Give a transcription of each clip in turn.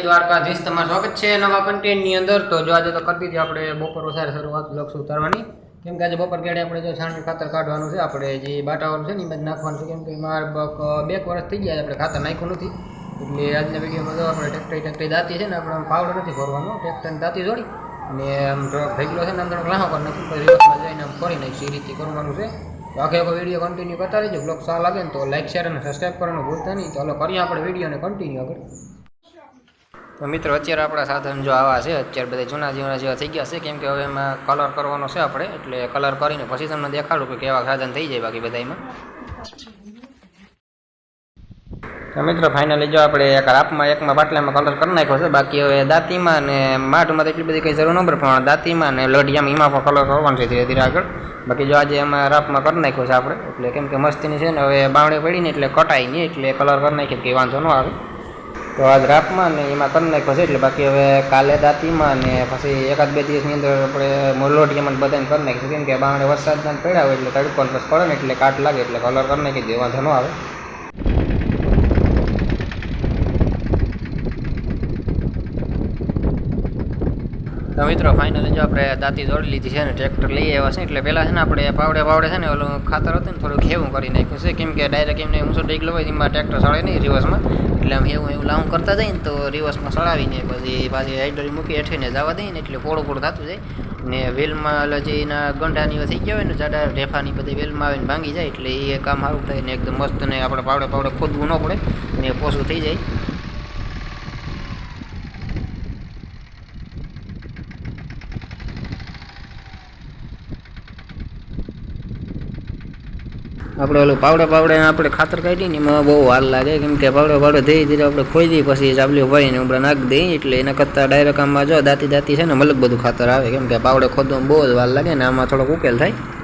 દ્વારકાધીશ તમારું સ્વાગત છે નવા કન્ટેન્ટની અંદર। તો જો આજે તો કરી દીધી આપણે બપોર વસારે શરૂઆત બ્લોગ્સ ઉતારવાની, કેમ કે આજે બપોર કેડે આપણે જો છાણનું ખાતર કાઢવાનું છે, આપણે જે બાટાવાનું છે ને એ બધું નાખવાનું છે, કેમ કે મારા 2 વર્ષ થઈ ગયા આપણે ખાતર નાખ્યું નથી। એટલે આજના વિડીયોમાં જો આપણે ટ્રેક્ટર દાંતી છે ને, આપણે પાવડર નથી ભરવાનો, ટ્રેક્ટરની દાંતી જોડી અને આમ થોડોક ભેગલો છે ને આમ થોડોક લાહો કરી નાખી, પછી રિવર્સમાં જઈને આમ ફરી નાખીશું, એ રીતે કરવાનું છે। તો આખો વિડીયો કન્ટિન્યુ કરતા રહીજો। બ્લોગ સારા લાગે ને તો લાઈક શેર અને સબસ્ક્રાઈબ કરવાનું ભૂલતા નહીં। તો ચાલો કરીએ આપણે વિડીયોને કન્ટિન્યુ આગળ। તો મિત્રો અત્યારે આપણા સાધન જો આવા છે, અત્યારે બધા જૂના જેવા થઈ ગયા છે, કેમ કે હવે એમાં કલર કરવાનો છે આપણે, એટલે કલર કરીને પછી તમને દેખાડું કે કેવા સાધન થઈ જાય બાકી બધા એમાં। તો મિત્રો ફાઇનલી જો આપણે એક રાપમાં એકમાં બાટલામાં કલર કરી નાખ્યો છે, બાકી હવે દાંતીમાં ને માટમાં તો એટલી બધી કંઈ જરૂર ન પડે, પણ દાંતીમાં ને લોઢિયામાં એમાં પણ કલર કરવાનો છે ધીરે ધીરે આગળ। બાકી જો આજે એમાં રાપમાં કરી નાખ્યો છે આપણે, એટલે કેમ કે મસ્તીની છે ને હવે બાવડે પડીને એટલે કટાઈ નહીં, એટલે કલર કરી નાખીએ કંઈ વાંધો ન આવે। તો આજ રાપમાં ને એમાં કરી નાખ્યો છે, એટલે બાકી હવે કાલે દાંતીમાં ને પછી 1-2 દિવસની અંદર આપણે લોઢિયામાં બધાને કરી નાખીશું, કેમ કે બાવડે વરસાદના પડ્યા હોય એટલે તડકો બસ પડે ને એટલે કાટ લાગે, એટલે કલર કરી નાખી દે વાંધો ન આવે। તો મિત્રો ફાઇનલી જો આપણે દાંતી દોડી લીધી છે ને ટ્રેક્ટર લઈ આવ્યા છે, એટલે પહેલાં છે ને આપણે પાવડે છે ને ઓલું ખાતર હતું ને થોડુંક હેવું કરી નાખ્યું છે, કેમ કે ડાયરેક્ટ એમને ઊંચો ટેકલો હોય એમાં ટ્રેક્ટર સળે નહીં રિવર્સમાં, એટલે આમ એવું લાવું કરતા જાય ને તો રિવર્સમાં સળાવીને પછી પાછી હાઇડરી મૂકી હેઠીને જવા દઈએ ને એટલે પોળું થતું જાય ને વેલમાં જે એના ગંઢાની થઈ ગયા હોય ને જાડા ઢેફાની બધી વેલમાં આવીને ભાંગી જાય, એટલે એ કામ સારું થાય ને એકદમ મસ્ત ને આપણે પાવડે ખોદવું ન પડે ને પોસું થઈ જાય। આપણે ઓલું પાવડે આપણે ખાતર કાઢીએ ને એમાં બહુ વાર લાગે, કેમ કે પાવડે ધીરે ધીરે આપણે ખોઈ દઈએ પછી ચાબલીઓ ભરીને આપણે નાખી દઈએ, એટલે એના કરતાં ડાયરેક્ટ આમાં જો દાંતી છે ને મલક બધું ખાતર આવે, કેમ કે પાવડે ખોદવામાં બહુ જ વાર લાગે ને આમાં થોડોક ઉકેલ થાય।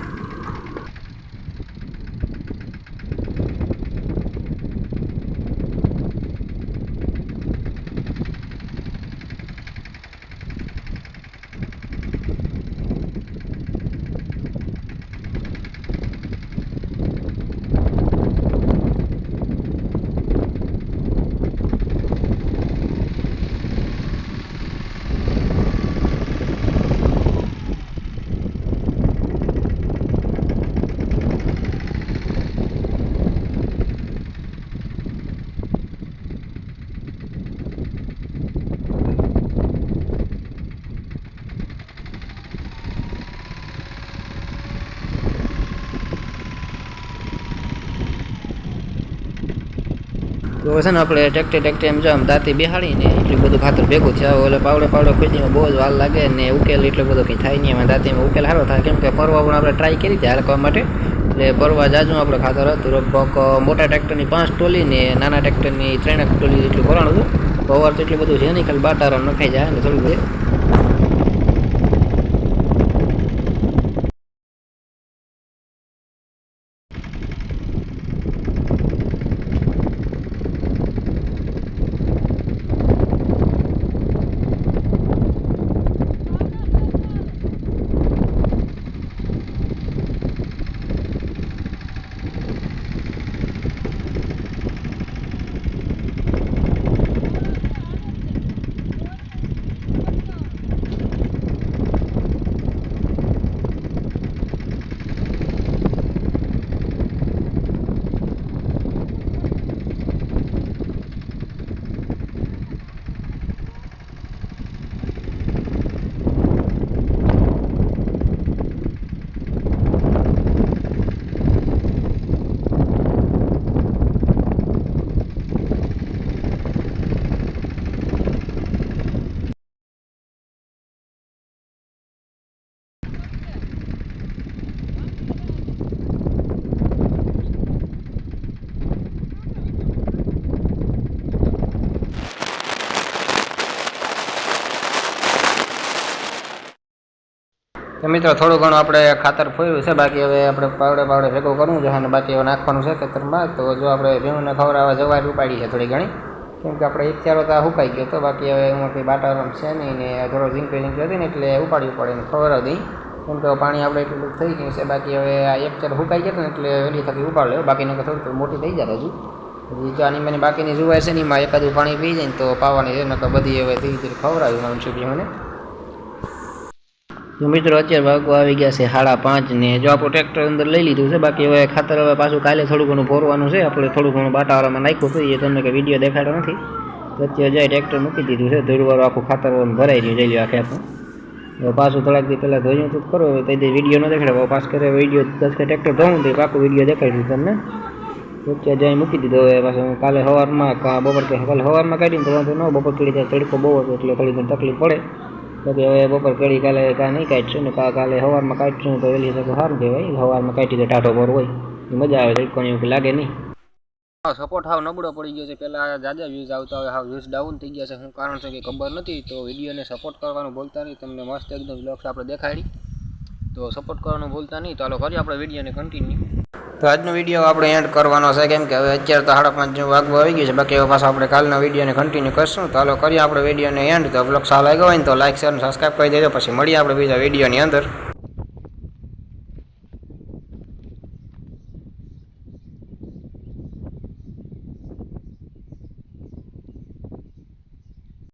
તો છે ને આપણે ટ્રેક્ટર એમ જો આમ દાંતી બેહાડીને એટલું બધું ખાતર ભેગું છે, ઓલે પાવડે ખોદીમાં બહુ જ વાર લાગે ને ઉકેલ એટલો બધો કંઈ થાય નહીં, એમાં દાંતીમાં ઉકેલ સારો થાય, કેમ કે પરવા પણ આપણે ટ્રાય કરી હતી હાલવા માટે, એટલે પરવા જાજુ આપણે ખાતર હતું લગભગ મોટા ટ્રેક્ટરની 5 ટોલી ને નાના ટ્રેક્ટરની 3 ટોલી એટલું ભરાણું હતું। પવર તો એટલું બધું છે નહીં, ખાલી બાટારામ નખાઈ જાય ને થોડું બધું। તો મિત્રો થોડું ઘણું આપણે ખાતર ફોર્યું છે, બાકી હવે આપણે પાવડે ભેગું કરવું છે અને બાકી હવે નાખવાનું છે ખેતરમાં। તો જો આપણે ભેહુંને ખવડાવવા જવાર ઉપાડી છે થોડી ઘણી, કેમ કે આપણે 1 ચારો તો સુકાઈ ગયો હતો, બાકી હવે એમાં કંઈ બાટારામ છે નહીં ને થોડો ઝીંકી હતી ને એટલે ઉપાડવી પડે ને ખવડાવી દઈ, કેમ કે પાણી આપણે એટલું થઈ ગયું છે। બાકી હવે આ 1 ચાર સુકાઈ ગયો ને એટલે વહેલી થકી ઉપાડ લેવો, બાકીને થોડું મોટી થઈ જાય હજુ, જો આની મને બાકીની જોવાય છે ને એમાં એકાદું પાણી પી જાય ને તો પાવાની છે, નકર બધી હવે ધીરે ધીરે ખવડાવ્યું મારું છોકરીઓને. જો મિત્રો અત્યારે વાગવા આવી ગયા છે 5:30 ને જો આપણું ટ્રેક્ટર અંદર લઈ લીધું છે. બાકી હવે ખાતર હવે પાછું કાલે થોડું ઘણું ભરવાનું છે. આપણે થોડું ઘણું બાટાવાળામાં નાખ્યું હતું, એ તમને કંઈ વિડીયો દેખાડ્યો નથી. તો અત્યારે જાય ટ્રેક્ટર મૂકી દીધું છે, ધોળવાળું આખું ખાતર ભરાઈ રહ્યું જઈ લ્યો આખે આખું. હવે પાછું થોડાક દી પહેલાં ધોયું તો કરો, તો વિડીયો ન દેખાડે પાસ કરે વિડીયો 10 કે ટ્રેક્ટર ધોવું તો પાકું વિડીયો દેખાડી દીધું તમને. અત્યારે જાય મૂકી દીધો. હવે પાછું કાલે સવારમાં બપોર કાલે સવારમાં કાઢીને તો વાંધો ન, બપોર કેળી જાય તડકો બહુ હતો એટલે થોડી ઘણી તકલીફ પડે. બાકી હવે બપોર કેળી કાલે કાંઈ નહીં કાઢશું ને કાલે સવારમાં કાઢશું તો વહેલી તકે સારું કહેવાય. સવારમાં કાઢી તો ટાઢો પર હોય મજા આવે, તડકો એવું લાગે નહીં. સપોર્ટ હાવ નબળો પડી ગયો છે. પહેલાં જાજા વ્યૂઝ આવતા હોય, હાવ વ્યૂઝ ડાઉન થઈ ગયા છે. શું કારણ છે કે ખબર નથી. તો વિડીયોને સપોર્ટ કરવાનું ભૂલતા નહીં. તમને મસ્ત એકદમ બ્લોગ્સ આપણે દેખાડી, તો સપોર્ટ કરવાનું ભૂલતા નહીં. તો હાલો કરીએ આપણે વિડીયોને કન્ટિન્યુ. તો આજનો વિડીયો આપણે એન્ડ કરવાનો છે, કેમ કે હવે અત્યારે તો 5:30 વાગવા આવી ગયું છે. બાકી હવે પાછા આપણે કાલના વિડીયોને કન્ટિન્યુ કરશું. તો હાલો કરીએ આપણે વિડીયોને એન્ડ. તો બ્લોગ સારો લાગ્યો હોય ને તો લાઈક શેર અને સબસ્ક્રાઈબ કરી દેજો. પછી મળીએ આપણે બીજા વિડીયોની અંદર.